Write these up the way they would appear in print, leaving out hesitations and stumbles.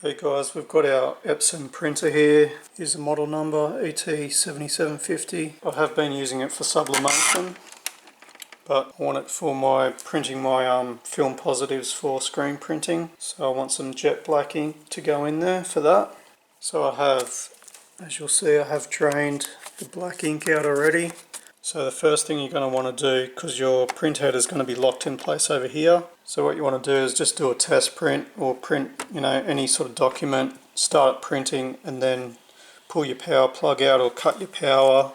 Okay guys, we've got our Epson printer here. Here's the model number, ET-7750. I have been using it for sublimation, but I want it for my printing my film positives for screen printing. So I want some jet black ink to go in there for that. So I have, as you'll see, I have drained the black ink out already. So the first thing you're going to want to do, because your print head is going to be locked in place over here, so what you want to do is just do a test print or print, any sort of document, start printing and then pull your power plug out or cut your power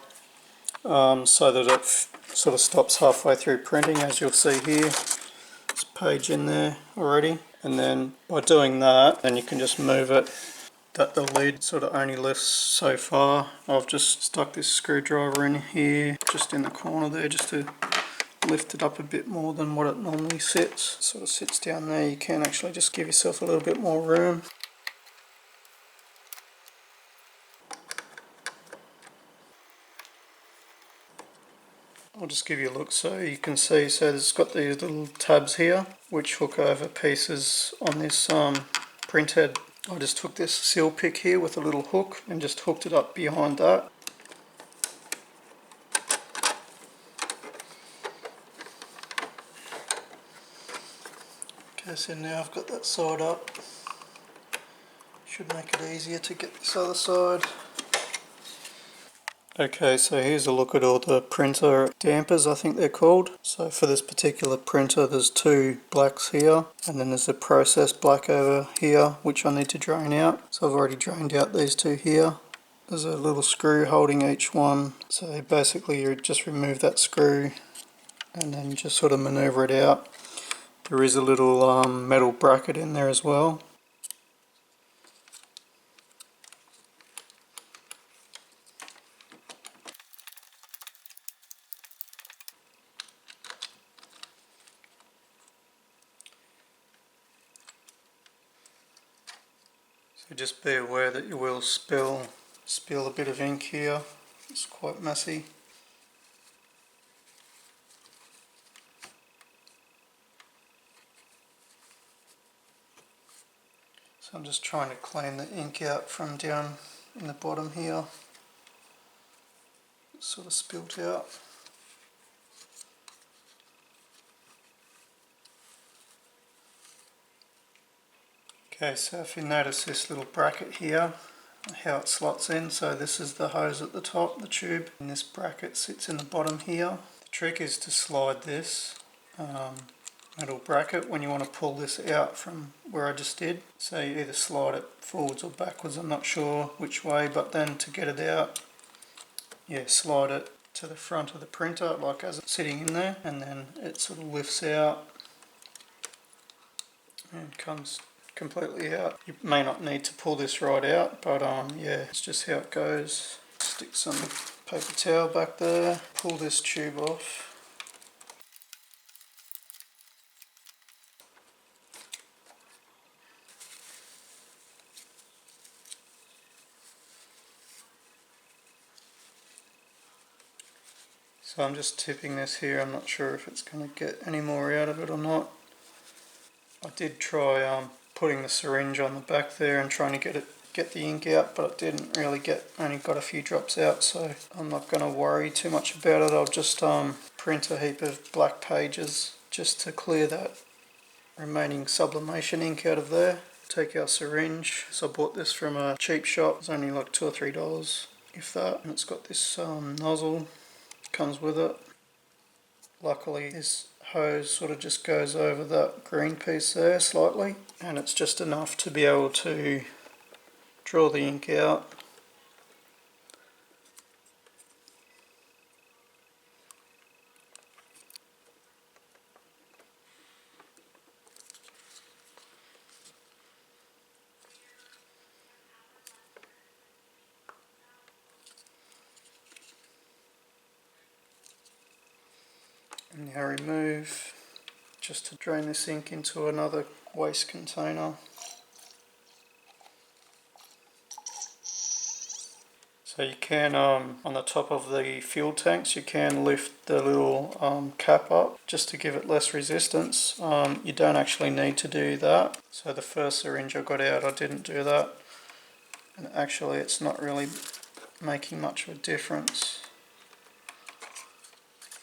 so that it sort of stops halfway through printing, as you'll see here. There's a page in there already, and then by doing that, then you can just move it that the lid sort of only lifts so far. I've just stuck this screwdriver in here, just in the corner there, just to lift it up a bit more than what it normally sits. It sort of sits down there. You can actually just give yourself a little bit more room. I'll just give you a look so you can see. So it's got these little tabs here which hook over pieces on this print head. I just took this seal pick here with a little hook and just hooked it up behind that. Okay, so now I've got that side up. Should make it easier to get this other side. Okay, so here's a look at all the printer dampers, I think they're called. So for this particular printer there's two blacks here, and then there's a process black over here which I need to drain out. So I've already drained out these two here. There's a little screw holding each one. So basically you just remove that screw and then you just sort of maneuver it out. There is a little metal bracket in there as well. So just be aware that you will spill a bit of ink here. It's quite messy. So I'm just trying to clean the ink out from down in the bottom here. It's sort of spilt out. Okay, so if you notice this little bracket here, how it slots in, so this is the hose at the top, the tube, and this bracket sits in the bottom here. The trick is to slide this metal bracket when you want to pull this out from where I just did. So you either slide it forwards or backwards, I'm not sure which way, but then to get it out, slide it to the front of the printer like as it's sitting in there, and then it sort of lifts out and comes completely out. You may not need to pull this right out, but it's just how it goes. Stick some paper towel back there, pull this tube off. So I'm just tipping this here. I'm not sure if it's going to get any more out of it or not. I did try putting the syringe on the back there and trying to get the ink out, but it didn't really only got a few drops out, so I'm not going to worry too much about it. I'll just print a heap of black pages just to clear that remaining sublimation ink out of there. Take our syringe. So I bought this from a cheap shop. It's only like $2 or $3, if that, and it's got this nozzle. Comes with it. Luckily this hose sort of just goes over that green piece there slightly, and it's just enough to be able to draw the ink out. And now remove, just to drain this ink into another waste container. So So you can, on the top of the fuel tanks, you can lift the little cap up just to give it less resistance. You don't actually need to do that. So the first syringe I got out, I didn't do that. And actually it's not really making much of a difference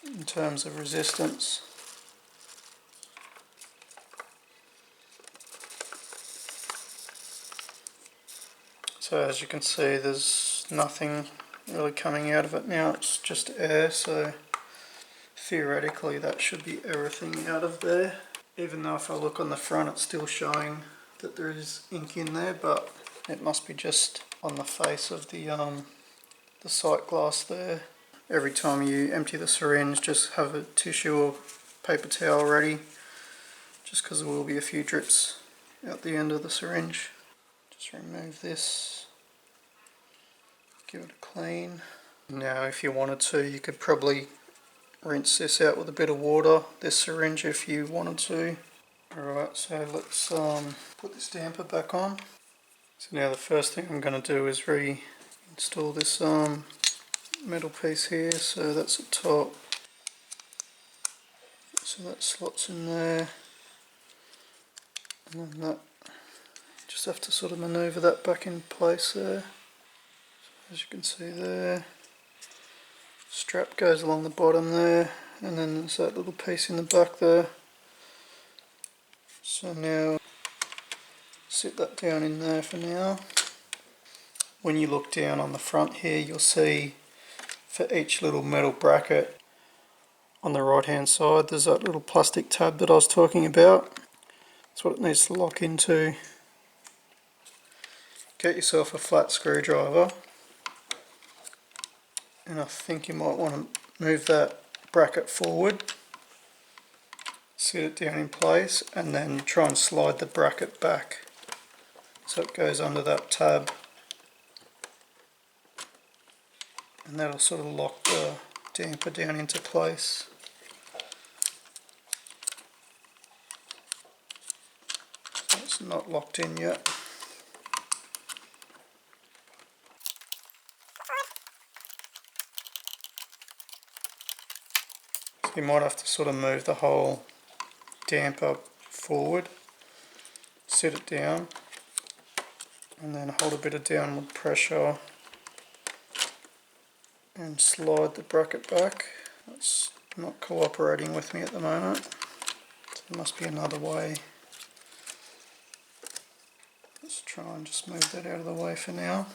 in terms of resistance. So as you can see, there's nothing really coming out of it now, it's just air, so theoretically that should be everything out of there. Even though if I look on the front it's still showing that there is ink in there, but it must be just on the face of the sight glass there. Every time you empty the syringe, just have a tissue or paper towel ready, just because there will be a few drips at the end of the syringe. Just remove this, give it a clean. Now if you wanted to, you could probably rinse this out with a bit of water, this syringe, if you wanted to. Alright, so let's put this damper back on. So now the first thing I'm going to do is reinstall this metal piece here, so that's the top. So that slots in there, and then that, just have to sort of manoeuvre that back in place there. So as you can see there, strap goes along the bottom there, and then there's that little piece in the back there. So now sit that down in there for now. When you look down on the front here, you'll see for each little metal bracket on the right hand side there's that little plastic tab that I was talking about. That's what it needs to lock into. Get yourself a flat screwdriver, and I think you might want to move that bracket forward, sit it down in place, and then try and slide the bracket back so it goes under that tab, and that'll sort of lock the damper down into place. So it's not locked in yet. So you might have to sort of move the whole damper forward, sit it down, and then hold a bit of downward pressure and slide the bracket back. It's not cooperating with me at the moment, so there must be another way. Let's try and just move that out of the way for now.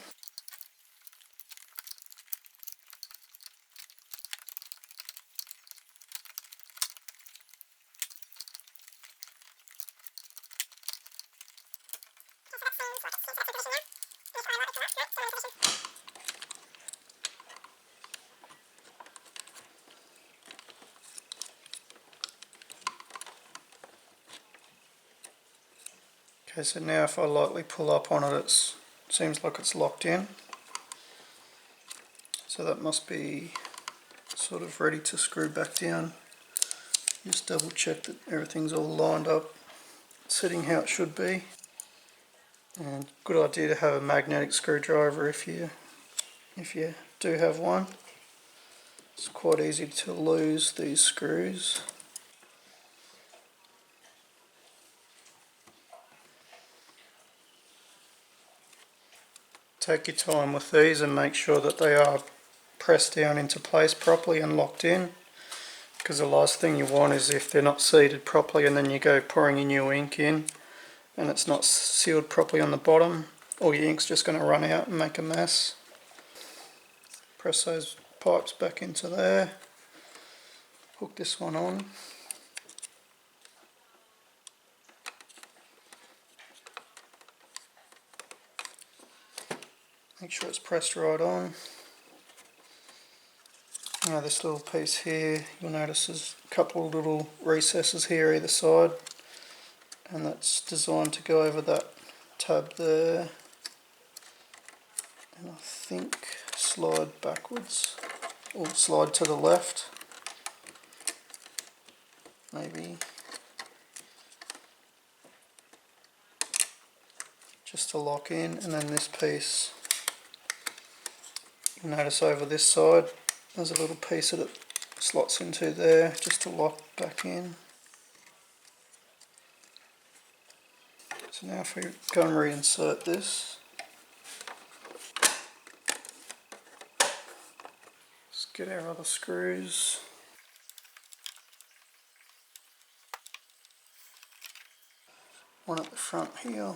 Okay, so now if I lightly pull up on it, it seems like it's locked in. So that must be sort of ready to screw back down. Just double check that everything's all lined up, sitting how it should be. And good idea to have a magnetic screwdriver if you do have one. It's quite easy to lose these screws. Take your time with these and make sure that they are pressed down into place properly and locked in, because the last thing you want is if they're not seated properly and then you go pouring your new ink in and it's not sealed properly on the bottom, all your ink's just going to run out and make a mess. Press those pipes back into there, hook this one on. Make sure it's pressed right on. Now this little piece here, you'll notice there's a couple of little recesses here either side, and that's designed to go over that tab there, and I think slide backwards or slide to the left maybe, just to lock in. And then this piece You'll notice over this side there's a little piece that it slots into there just to lock back in. So now if we go and reinsert this, let's get our other screws. One at the front here.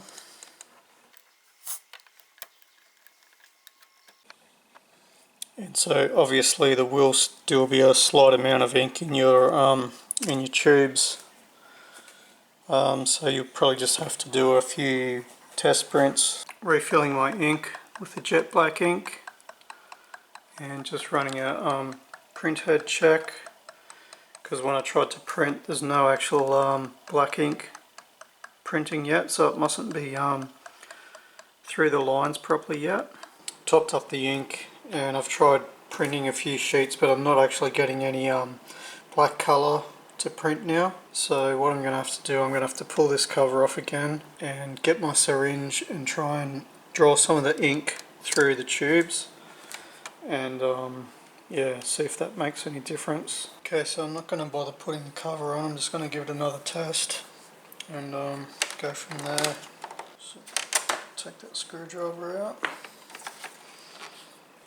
And so obviously there will still be a slight amount of ink in your tubes. So you'll probably just have to do a few test prints. Refilling my ink with the jet black ink and just running a print head check, because when I tried to print there's no actual black ink printing yet, so it mustn't be through the lines properly yet. Topped up the ink and I've tried printing a few sheets, but I'm not actually getting any black colour to print now. So what I'm going to have to do, I'm going to have to pull this cover off again and get my syringe and try and draw some of the ink through the tubes and yeah, see if that makes any difference. Okay, so I'm not going to bother putting the cover on, I'm just going to give it another test and go from there. So take that screwdriver out.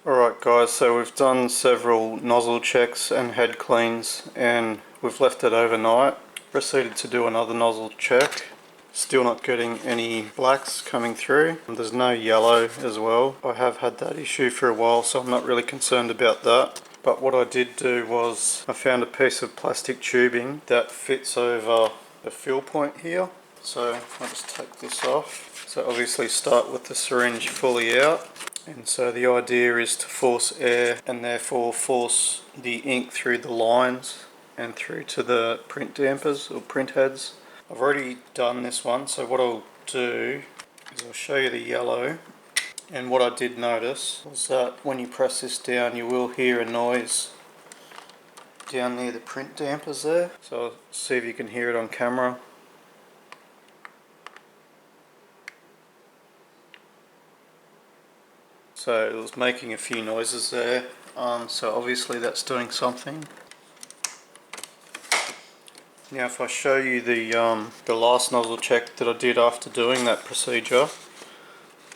Alright guys, so we've done several nozzle checks and head cleans and we've left it overnight. Proceeded to do another nozzle check. Still not getting any blacks coming through. There's no yellow as well. I have had that issue for a while, so I'm not really concerned about that. But what I did do was I found a piece of plastic tubing that fits over the fill point here. So I'll just take this off. So obviously start with the syringe fully out. And so the idea is to force air and therefore force the ink through the lines and through to the print dampers or print heads. I've already done this one, so what I'll do is I'll show you the yellow. And what I did notice was that when you press this down you will hear a noise down near the print dampers there. So I'll see if you can hear it on camera. So it was making a few noises there, so obviously that's doing something. Now if I show you the last nozzle check that I did after doing that procedure,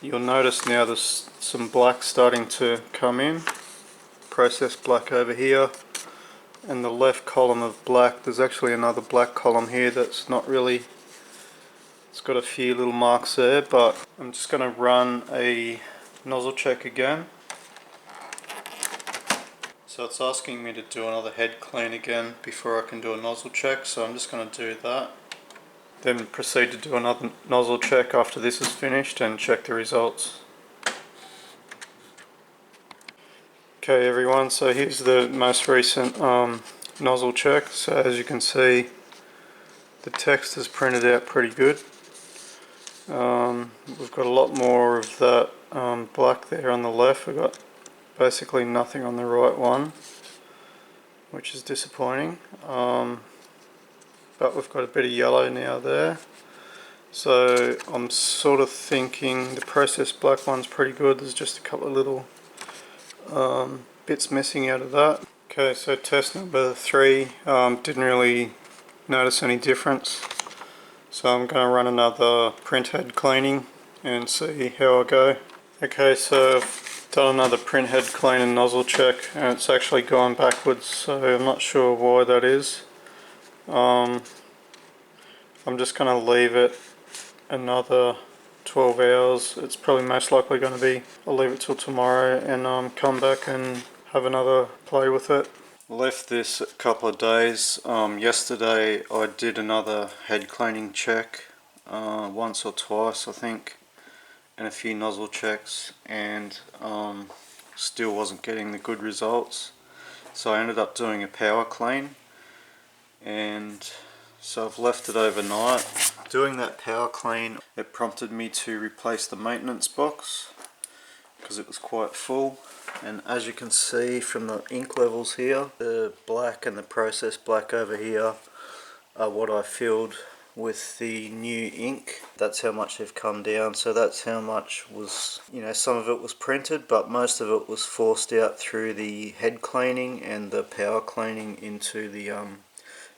you'll notice now there's some black starting to come in. Process black over here, and the left column of black, there's actually another black column here that's not really, it's got a few little marks there, but I'm just going to run a nozzle check again. So it's asking me to do another head clean again before I can do a nozzle check, so I'm just going to do that. Then proceed to do another nozzle check after this is finished and check the results. Okay everyone, so here's the most recent nozzle check. So as you can see, the text is printed out pretty good. We've got a lot more of that black there on the left. We've got basically nothing on the right one, which is disappointing. But we've got a bit of yellow now there. So I'm sort of thinking the processed black one's pretty good. There's just a couple of little bits missing out of that. Okay, so test number 3, didn't really notice any difference. So I'm going to run another print head cleaning and see how I go. Okay, so I've done another print head clean and nozzle check and it's actually gone backwards, so I'm not sure why that is. I'm just going to leave it another 12 hours. It's probably most likely going to be, I'll leave it till tomorrow and come back and have another play with it. Left this a couple of days. Yesterday I did another head cleaning check, once or twice I think, and a few nozzle checks, and still wasn't getting the good results. So I ended up doing a power clean, and so I've left it overnight. Doing that power clean, it prompted me to replace the maintenance box because it was quite full. And as you can see from the ink levels here, the black and the processed black over here are what I filled with the new ink. That's how much they've come down. So that's how much was, you know, some of it was printed, but most of it was forced out through the head cleaning and the power cleaning into the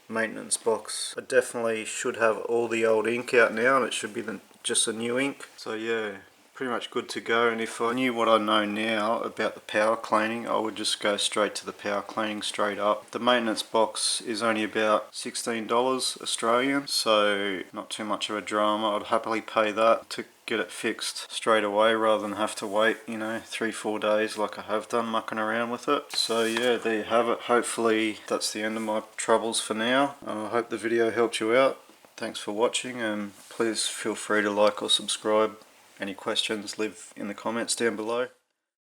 maintenance box. I definitely should have all the old ink out now, and it should be just a new ink. So yeah, pretty much good to go. And if I knew what I know now about the power cleaning, I would just go straight to the power cleaning straight up. The maintenance box is only about $16 Australian, so not too much of a drama. I'd happily pay that to get it fixed straight away rather than have to wait, you know, 3-4 days like I have done mucking around with it. So yeah, there you have it. Hopefully that's the end of my troubles for now. I hope the video helped you out. Thanks for watching, and please feel free to like or subscribe. Any questions, leave in the comments down below.